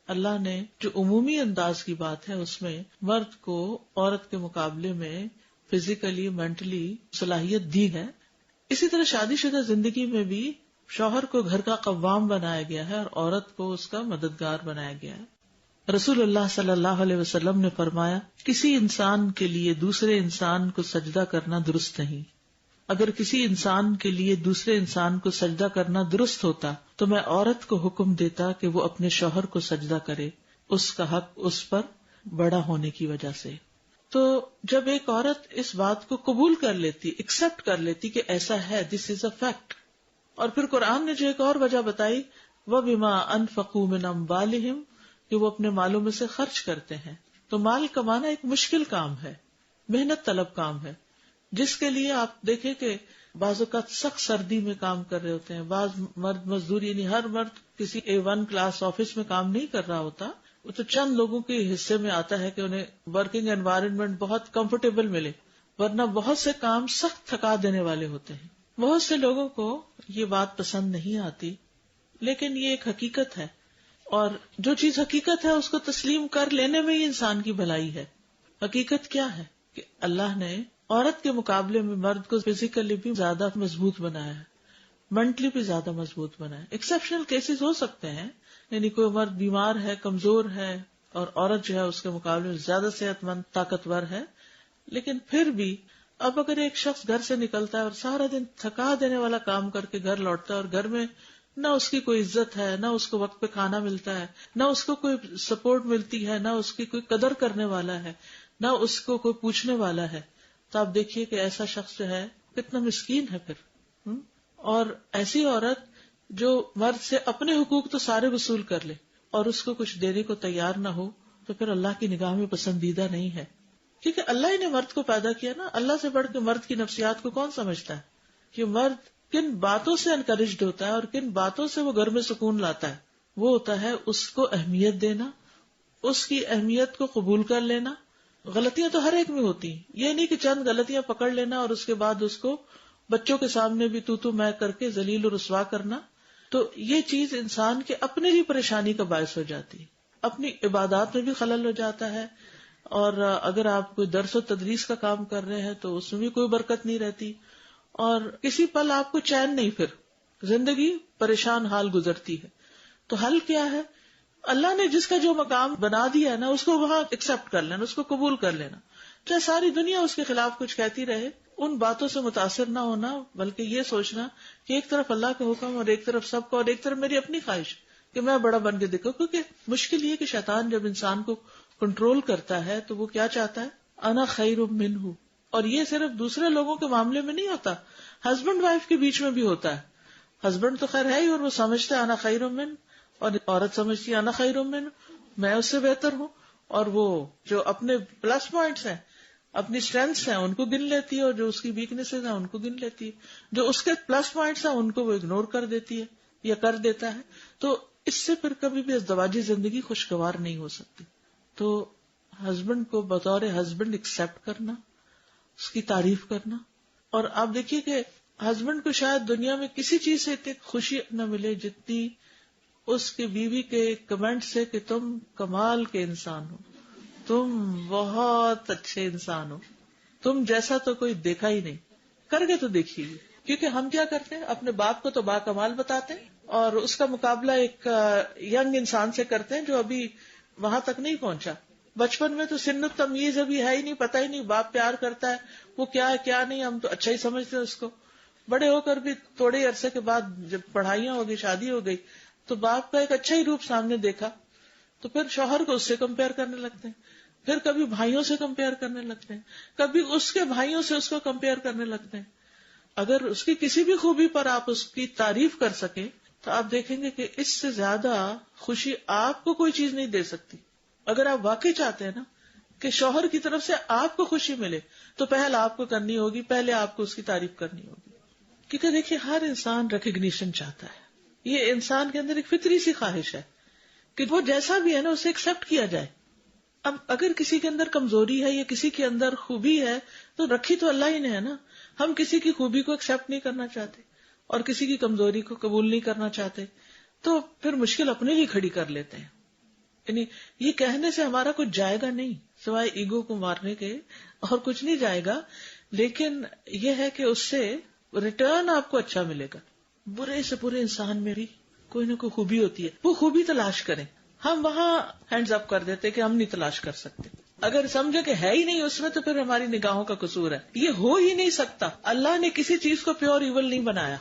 اللہ نے جو عمومی انداز کی بات ہے اس میں مرد کو عورت کے مقابلے میں فزیکلی مینٹلی صلاحیت دی ہے. اسی طرح شادی شدہ زندگی میں بھی شوہر کو گھر کا قوام بنایا گیا ہے اور عورت کو اس کا مددگار بنایا گیا ہے. رسول اللہ صلی اللہ علیہ وسلم نے فرمایا کسی انسان کے لیے دوسرے انسان کو سجدہ کرنا درست نہیں. اگر کسی انسان کے لیے دوسرے انسان کو سجدہ کرنا درست ہوتا تو میں عورت کو حکم دیتا کہ وہ اپنے شوہر کو سجدہ کرے، اس کا حق اس پر بڑا ہونے کی وجہ سے. تو جب ایک عورت اس بات کو قبول کر لیتی، ایکسپٹ کر لیتی کہ ایسا ہے، دس از اے فیکٹ، اور پھر قرآن نے جو ایک اور وجہ بتائی وَبِمَا أَنفَقُوا مِنْ أَمْوَالِهِمْ کہ وہ اپنے مالوں میں سے خرچ کرتے ہیں. تو مال کمانا ایک مشکل کام ہے، محنت طلب کام ہے، جس کے لیے آپ دیکھیں کہ بعض اوقات سخت سردی میں کام کر رہے ہوتے ہیں. بعض مرد مزدوری، یعنی ہر مرد کسی A1 کلاس آفس میں کام نہیں کر رہا ہوتا، وہ تو چند لوگوں کے حصے میں آتا ہے کہ انہیں ورکنگ انوائرنمنٹ بہت کمفرٹیبل ملے، ورنہ بہت سے کام سخت تھکا دینے والے ہوتے ہیں. بہت سے لوگوں کو یہ بات پسند نہیں آتی، لیکن یہ ایک حقیقت ہے، اور جو چیز حقیقت ہے اس کو تسلیم کر لینے میں ہی انسان کی بھلائی ہے. حقیقت کیا ہے کہ اللہ نے عورت کے مقابلے میں مرد کو فزیکلی بھی زیادہ مضبوط بنایا ہے، مینٹلی بھی زیادہ مضبوط بنایا ہے. ایکسیپشنل کیسز ہو سکتے ہیں، یعنی کوئی مرد بیمار ہے، کمزور ہے، اور عورت جو ہے اس کے مقابلے میں زیادہ صحت مند، طاقتور ہے، لیکن پھر بھی اب اگر ایک شخص گھر سے نکلتا ہے اور سارا دن تھکا دینے والا کام کر کے گھر لوٹتا ہے، اور گھر میں نہ اس کی کوئی عزت ہے، نہ اس کو وقت پہ کھانا ملتا ہے، نہ اس کو کوئی سپورٹ ملتی ہے، نہ اس کی کوئی قدر کرنے والا ہے، نہ اس کو کوئی پوچھنے والا ہے، تو آپ دیکھیے کہ ایسا شخص جو ہے کتنا مسکین ہے پھر. اور ایسی عورت جو مرد سے اپنے حقوق تو سارے وصول کر لے اور اس کو کچھ دینے کو تیار نہ ہو، تو پھر اللہ کی نگاہ میں پسندیدہ نہیں ہے. کیونکہ اللہ ہی نے مرد کو پیدا کیا نا. اللہ سے بڑھ کے مرد کی نفسیات کو کون سمجھتا ہے کہ مرد کن باتوں سے انکریجڈ ہوتا ہے اور کن باتوں سے وہ گھر میں سکون لاتا ہے. وہ ہوتا ہے اس کو اہمیت دینا، اس کی اہمیت کو قبول کر لینا. غلطیاں تو ہر ایک میں ہوتی ہیں، یہ نہیں کہ چند غلطیاں پکڑ لینا اور اس کے بعد اس کو بچوں کے سامنے بھی تو میں کر کے ذلیل و رسوا کرنا. تو یہ چیز انسان کے اپنے ہی پریشانی کا باعث ہو جاتی ہے، اپنی عبادات میں بھی خلل ہو جاتا ہے. اور اگر آپ کوئی درس و تدریس کا کام کر رہے ہیں تو اس میں بھی کوئی برکت نہیں رہتی، اور کسی پل آپ کو چین نہیں، پھر زندگی پریشان حال گزرتی ہے. تو حل کیا ہے؟ اللہ نے جس کا جو مقام بنا دیا ہے نا، اس کو وہاں ایکسپٹ کر لینا، اس کو قبول کر لینا. چاہے ساری دنیا اس کے خلاف کچھ کہتی رہے، ان باتوں سے متاثر نہ ہونا، بلکہ یہ سوچنا کہ ایک طرف اللہ کا حکم اور ایک طرف سب کا، اور ایک طرف میری اپنی خواہش کہ میں بڑا بن کے دیکھوں. کیونکہ مشکل یہ کہ شیطان جب انسان کو کنٹرول کرتا ہے تو وہ کیا چاہتا ہے؟ انا خیر منہ. اور یہ صرف دوسرے لوگوں کے معاملے میں نہیں ہوتا، ہسبینڈ وائف کے بیچ میں بھی ہوتا ہے. ہسبینڈ تو خیر ہے ہی، اور وہ سمجھتا ہے انا خیر منہ، اور عورت سمجھتی ہے انا خیر منہ، میں اس سے بہتر ہوں. اور وہ جو اپنے پلس پوائنٹس ہیں، اپنی اسٹرینگس ہیں، ان کو گن لیتی ہے، اور جو اس کی ویکنیسز ہیں ان کو گن لیتی ہے. جو اس کے پلس پوائنٹس ہیں ان کو وہ اگنور کر دیتی ہے یا کر دیتا ہے. تو اس سے پھر کبھی بھی ازدواجی زندگی خوشگوار نہیں ہو سکتی. تو ہسبینڈ کو بطور ہسبینڈ ایکسپٹ کرنا، اس کی تعریف کرنا. اور آپ دیکھیے کہ ہسبینڈ کو شاید دنیا میں کسی چیز سے اتنی خوشی نہ ملے جتنی اس کی بیوی کے کمنٹ سے کہ تم کمال کے انسان ہو، تم بہت اچھے انسان ہو، تم جیسا تو کوئی دیکھا ہی نہیں. کر کے تو دیکھیے. کیونکہ ہم کیا کرتے ہیں، اپنے باپ کو تو با کمال بتاتے ہیں، اور اس کا مقابلہ ایک ینگ انسان سے کرتے ہیں جو ابھی وہاں تک نہیں پہنچا. بچپن میں تو سن تمیز ابھی ہے ہی نہیں، پتہ ہی نہیں باپ پیار کرتا ہے وہ کیا ہے کیا نہیں، ہم تو اچھا ہی سمجھتے ہیں اس کو. بڑے ہو کر بھی تھوڑے عرصے کے بعد جب پڑھائیاں ہو گئی، شادی ہو گئی، تو باپ کا ایک اچھا ہی روپ سامنے دیکھا، تو پھر شوہر کو اس سے کمپیئر کرنے لگتے ہیں، پھر کبھی بھائیوں سے کمپیئر کرنے لگتے ہیں، کبھی اس کے بھائیوں سے اس کو کمپیئر کرنے لگتے ہیں. اگر اس کی کسی بھی خوبی پر آپ اس کی تعریف کر سکیں تو آپ دیکھیں گے کہ اس سے زیادہ خوشی آپ کو کوئی چیز نہیں دے سکتی. اگر آپ واقعی چاہتے ہیں نا کہ شوہر کی طرف سے آپ کو خوشی ملے تو پہل آپ کو کرنی ہوگی، پہلے آپ کو اس کی تعریف کرنی ہوگی. کیونکہ دیکھیے ہر انسان ریکگنیشن چاہتا ہے، یہ انسان کے اندر ایک فطری سی خواہش ہے کہ وہ جیسا بھی ہے نا اسے ایکسپٹ کیا جائے. اب اگر کسی کے اندر کمزوری ہے یا کسی کے اندر خوبی ہے تو رکھی تو اللہ ہی نے ہے نا. ہم کسی کی خوبی کو ایکسپٹ نہیں کرنا چاہتے اور کسی کی کمزوری کو قبول نہیں کرنا چاہتے، تو پھر مشکل اپنے لیے کھڑی کر لیتے ہیں. یعنی یہ کہنے سے ہمارا کچھ جائے گا نہیں سوائے ایگو کو مارنے کے، اور کچھ نہیں جائے گا، لیکن یہ ہے کہ اس سے ریٹرن آپ کو اچھا ملے گا. برے سے برے انسان میں بھی کوئی نہ کوئی خوبی ہوتی ہے، وہ خوبی تلاش کریں. ہم وہاں ہینڈز اپ کر دیتے کہ ہم نہیں تلاش کر سکتے. اگر سمجھے کہ ہے ہی نہیں اس میں تو پھر ہماری نگاہوں کا قصور ہے. یہ ہو ہی نہیں سکتا. اللہ نے کسی چیز کو پیور ایول نہیں بنایا.